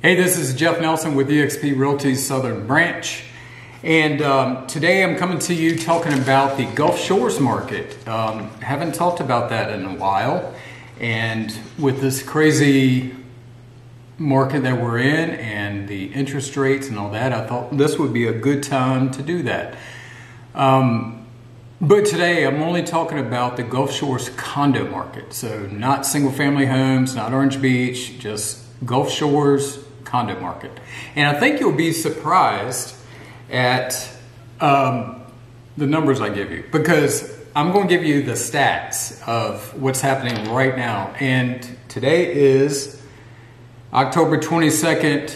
Hey, this is Jeff Nelson with eXp Realty's Southern Branch. And today I'm coming to you talking about the Gulf Shores market. Haven't talked about that in a while. And with this crazy market that we're in and the interest rates and all that, I thought this would be a good time to do that. But today I'm only talking about the Gulf Shores condo market. So not single family homes, not Orange Beach, just Gulf Shores condo market. And I think you'll be surprised at the numbers I give you, because I'm going to give you the stats of what's happening right now. And today is October 22nd,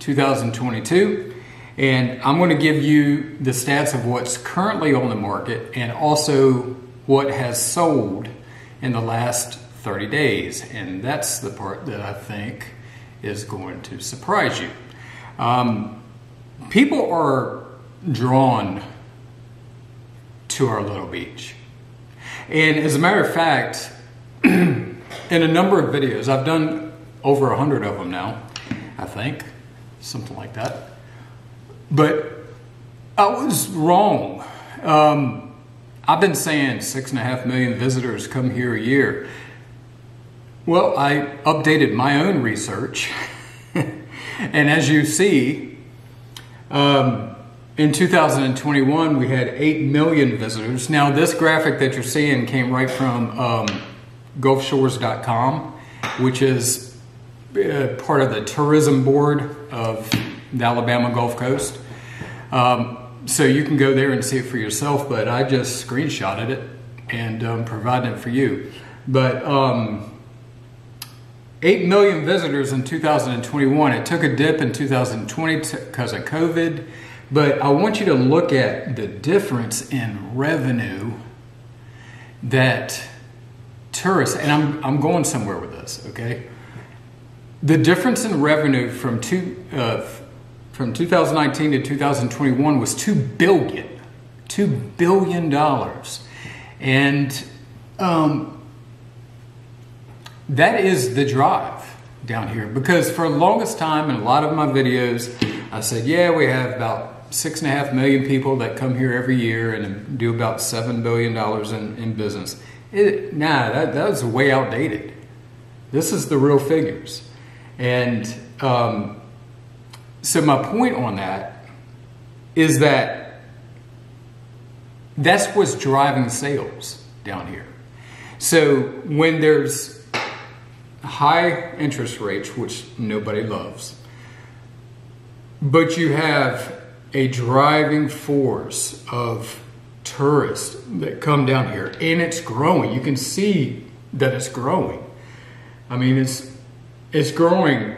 2022. And I'm going to give you the stats of what's currently on the market and also what has sold in the last 30 days. And that's the part that I think is going to surprise you. People are drawn to our little beach. And as a matter of fact, in a number of videos, I've done over 100 of them now, I think, something like that. But I was wrong. I've been saying 6.5 million visitors come here a year. Well, I updated my own research. And as you see, in 2021, we had 8 million visitors. Now, this graphic that you're seeing came right from GulfShores.com, which is part of the tourism board of the Alabama Gulf Coast. So you can go there and see it for yourself, but I just screenshotted it and provided it for you. But 8 million visitors in 2021. It took a dip in 2020 because of COVID, but I want you to look at the difference in revenue that tourists, and I'm going somewhere with this, okay? The difference in revenue from 2019 to 2021 was $2 billion. And that is the drive down here, because for the longest time in a lot of my videos, I said, yeah, we have about 6.5 million people that come here every year and do about $7 billion in business. Nah, that was way outdated. This is the real figures. And so my point on that is that that's what's driving sales down here. So when there's high interest rates, which nobody loves, but you have a driving force of tourists that come down here, and it's growing. You can see that it's growing. I mean, it's growing.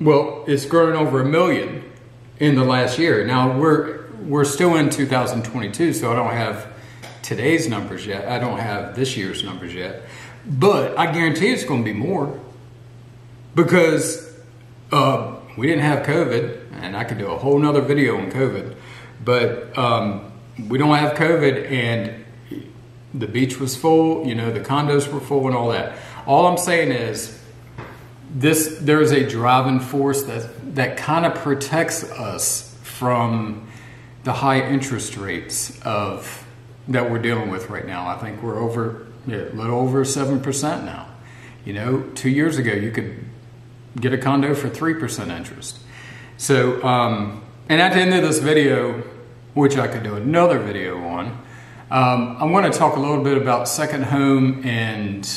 Well, it's grown over 1 million in the last year. Now we're still in 2022, so I don't have today's numbers yet. I don't have this year's numbers yet. But I guarantee it's going to be more, because we didn't have COVID, and I could do a whole nother video on COVID, but we don't have COVID, and the beach was full, you know, the condos were full and all that. All I'm saying is there is a driving force that kind of protects us from the high interest rates that we're dealing with right now. I think we're a little over 7% now. You know, 2 years ago, you could get a condo for 3% interest. So, and at the end of this video, which I could do another video on, I'm going to talk a little bit about second home and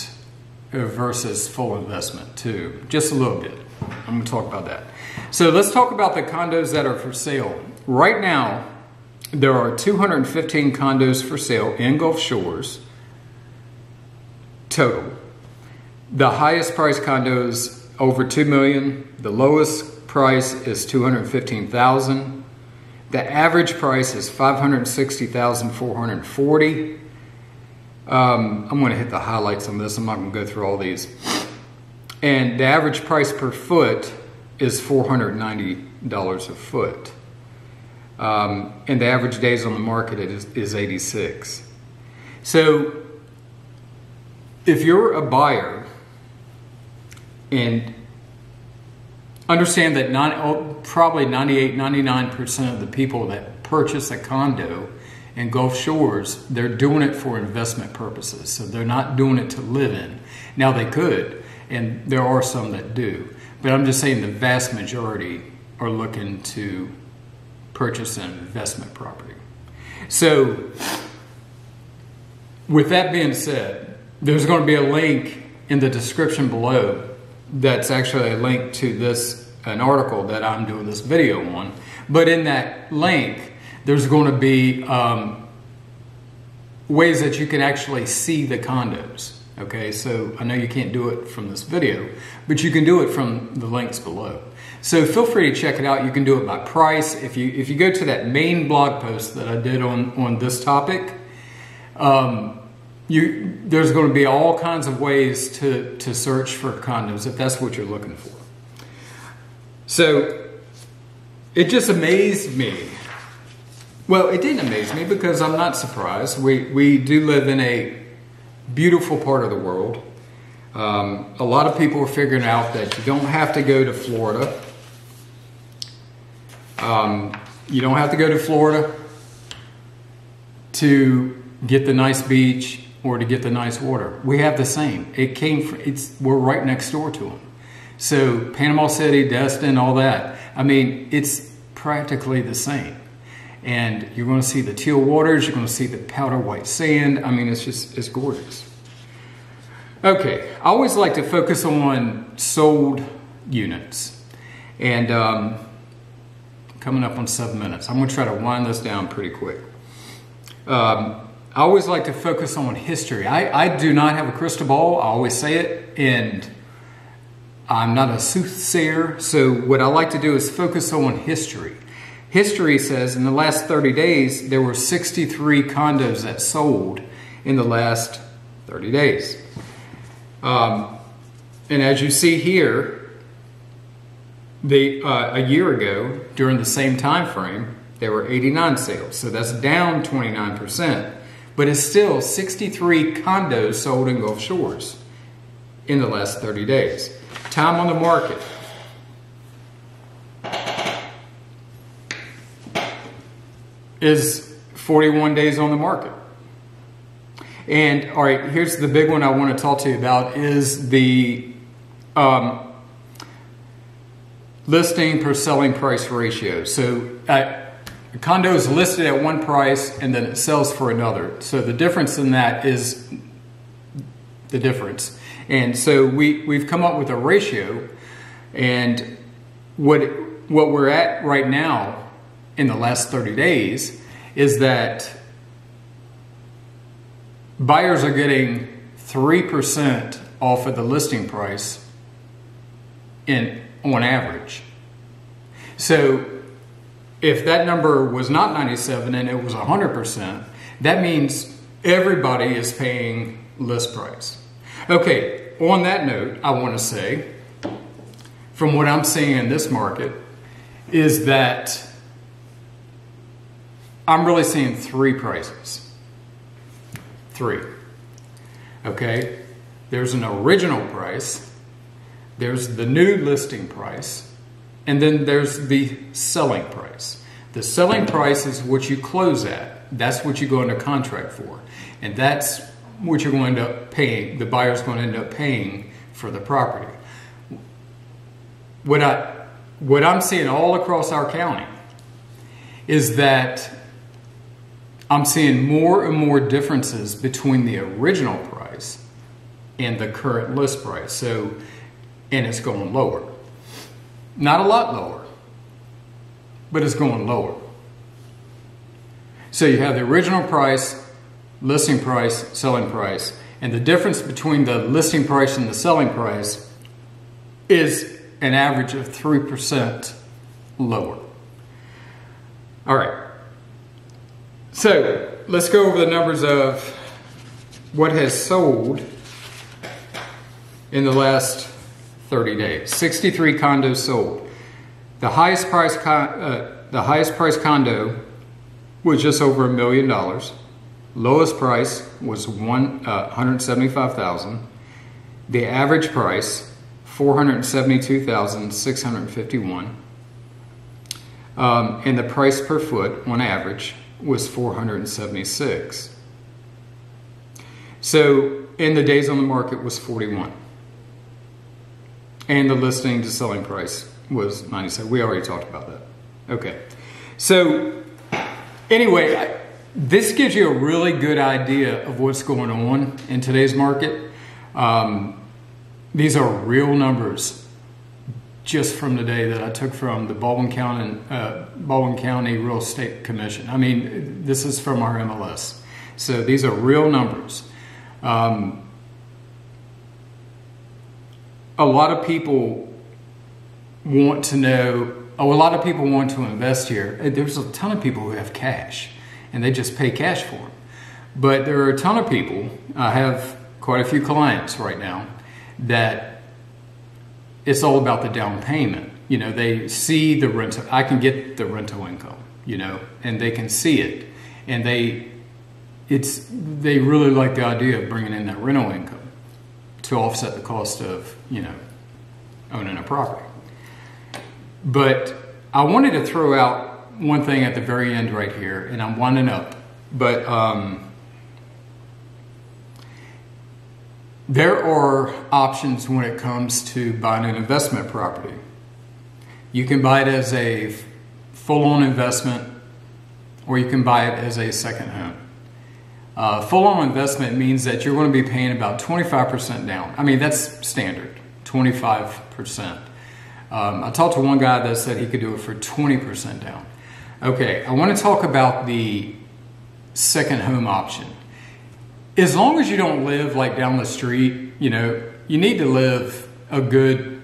versus full investment too. Just a little bit. I'm going to talk about that. So let's talk about the condos that are for sale. Right now, there are 215 condos for sale in Gulf Shores total. The highest price condos over 2 million. The lowest price is 215,000. The average price is 560,440. I'm going to hit the highlights on this. I'm not going to go through all these. And the average price per foot is $490 a foot. And the average days on the market is 86. So if you're a buyer and understand that probably 98, 99% of the people that purchase a condo in Gulf Shores, they're doing it for investment purposes. So they're not doing it to live in. Now they could, and there are some that do. But I'm just saying the vast majority are looking to purchase an investment property. So with that being said, there's going to be a link in the description below that's actually a link to an article that I'm doing this video on. But in that link, there's going to be ways that you can actually see the condos. Okay, so I know you can't do it from this video, but you can do it from the links below. So feel free to check it out. You can do it by price. If you go to that main blog post that I did on this topic, there's going to be all kinds of ways to search for condos if that's what you're looking for. So it just amazed me. Well, it didn't amaze me because I'm not surprised. We do live in a beautiful part of the world. A lot of people are figuring out that you don't have to go to Florida. You don't have to go to Florida to get the nice beach or to get the nice water. We have the same. We're right next door to them. So Panama City, Destin, all that. I mean, it's practically the same. And you're going to see the teal waters. You're going to see the powder white sand. I mean, it's gorgeous. Okay, I always like to focus on sold units. And coming up on 7 minutes. I'm going to try to wind this down pretty quick. I always like to focus on history. I do not have a crystal ball. I always say it. And I'm not a soothsayer. So what I like to do is focus on history. History says in the last 30 days, there were 63 condos that sold in the last 30 days. And as you see here, a year ago, during the same time frame, there were 89 sales. So that's down 29%. But it's still 63 condos sold in Gulf Shores in the last 30 days. Time on the market. Is 41 days on the market. And all right, here's the big one I want to talk to you about is the listing per selling price ratio. So a condo is listed at one price and then it sells for another. So the difference in that is the difference. And so we've come up with a ratio, and what we're at right now in the last 30 days is that buyers are getting 3% off of the listing price on average. So if that number was not 97 and it was 100%, that means everybody is paying list price. Okay, on that note, I want to say, from what I'm seeing in this market, is that I'm really seeing three prices. Three. Okay? There's an original price, there's the new listing price, and then there's the selling price. The selling price is what you close at. That's what you go into contract for. And that's what you're going to end up paying. The buyer's going to end up paying for the property. What I'm seeing all across our county is that I'm seeing more and more differences between the original price and the current list price. So, and it's going lower. Not a lot lower, but it's going lower. So you have the original price, listing price, selling price, and the difference between the listing price and the selling price is an average of 3% lower. All right. So let's go over the numbers of what has sold in the last 30 days. 63 condos sold. The highest price condo was just over $1 million. Lowest price was $175,000. The average price $472,651. And the price per foot on average was $476. So, and the days on the market was 41. And the listing to selling price was 97. We already talked about that. Okay. So, anyway, this gives you a really good idea of what's going on in today's market. These are real numbers just from the day that I took from the Baldwin County Real Estate Commission. I mean, this is from our MLS. So these are real numbers. A lot of people want to know, a lot of people want to invest here. There's a ton of people who have cash and they just pay cash for them. But there are a ton of people, I have quite a few clients right now, that it's all about the down payment. You know, they see the rental, I can get the rental income, you know, and they can see it. And they really like the idea of bringing in that rental income to offset the cost of, you know, owning a property. But I wanted to throw out one thing at the very end right here, and I'm winding up. But there are options when it comes to buying an investment property. You can buy it as a full-on investment, or you can buy it as a second home. Full-on investment means that you're going to be paying about 25% down. I mean, that's standard, 25%. I talked to one guy that said he could do it for 20% down. Okay, I want to talk about the second home option. As long as you don't live like down the street, you know, you need to live a good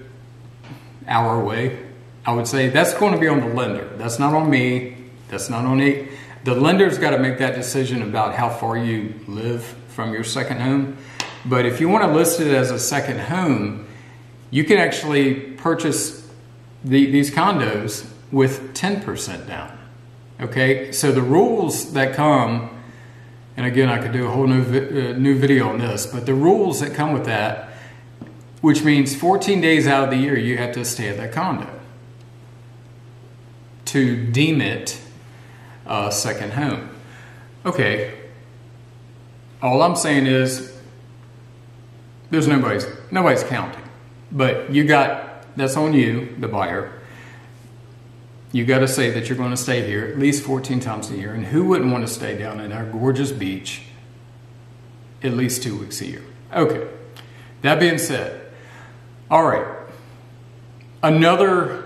hour away. I would say that's going to be on the lender. That's not on me. That's not on me. The lender's got to make that decision about how far you live from your second home. But if you want to list it as a second home, you can actually purchase these condos with 10% down. Okay, so the rules that come, and again, I could do a whole new video on this, but the rules that come with that, which means 14 days out of the year, you have to stay at that condo to deem it a second home. Okay, all I'm saying is there's nobody's counting, but that's on you, the buyer. You got to say that you're going to stay here at least 14 times a year. And who wouldn't want to stay down at our gorgeous beach at least 2 weeks a year? Okay, that being said, all right, another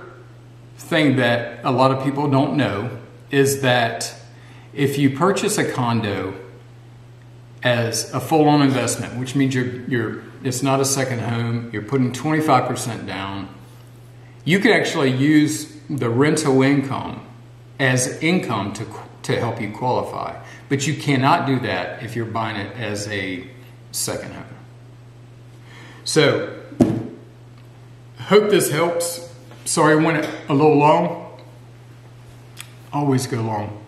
thing that a lot of people don't know is that if you purchase a condo as a full-on investment, which means it's not a second home, you're putting 25% down, you could actually use the rental income as income to help you qualify. But you cannot do that if you're buying it as a second home. So, hope this helps. Sorry I went a little long. Always go long.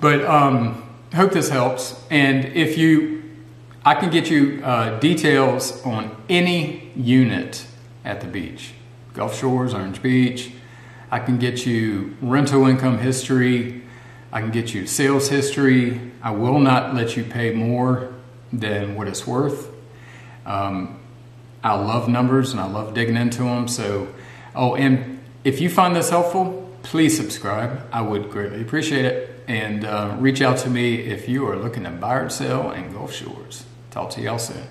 But hope this helps. And I can get you details on any unit at the beach. Gulf Shores, Orange Beach. I can get you rental income history. I can get you sales history. I will not let you pay more than what it's worth. I love numbers and I love digging into them. So, and if you find this helpful, please subscribe. I would greatly appreciate it. And reach out to me if you are looking to buy or sell in Gulf Shores. Talk to y'all soon.